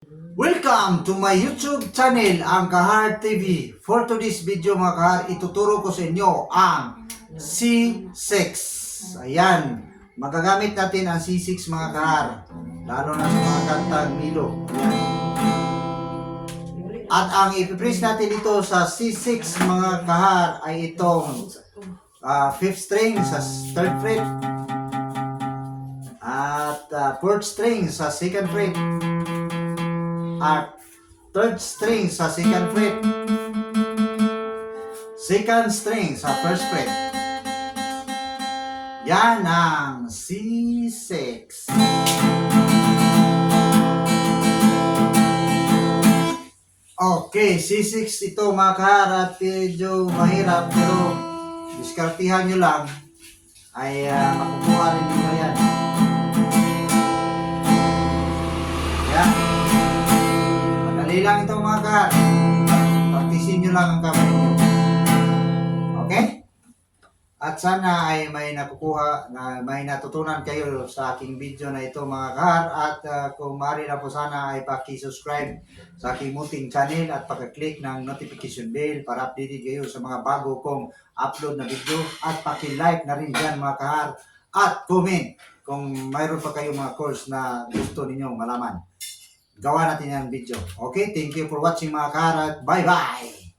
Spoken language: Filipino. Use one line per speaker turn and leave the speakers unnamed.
Welcome to my YouTube channel, ang Kahar TV. For today's video mga kahar, ituturo ko sa inyo ang C6. Ayan, magagamit natin ang C6 mga kahar, lalo na sa mga kantang Milo. Ayan. At ang ipipress natin dito sa C6 mga kahar ay itong 5th string sa 3rd fret at 4th string sa 2nd fret at 3rd string sa 2nd fret, 2nd string sa 1st fret. Yan ang C6. Okay, C6 ito mga kahar, at medyo mahirap pero diskartihan nyo lang ay makukuha rin nyo yan. Yan. Madali lang ito mga kahar. Praktisin nyo lang ang kamay nyo. Okay? At sana ay may nakukuha, may natutunan kayo sa aking video na ito mga kahar. At kung maaari na po sana ay paki-subscribe sa aking munting channel at paki-click ng notification bell para updated kayo sa mga bago kong upload na video. At paki-like na rin dyan mga kahar. At comment kung mayroon pa kayong mga course na gusto ninyong malaman. Gawa natin yung video. Okay, thank you for watching mga kahar. Bye bye!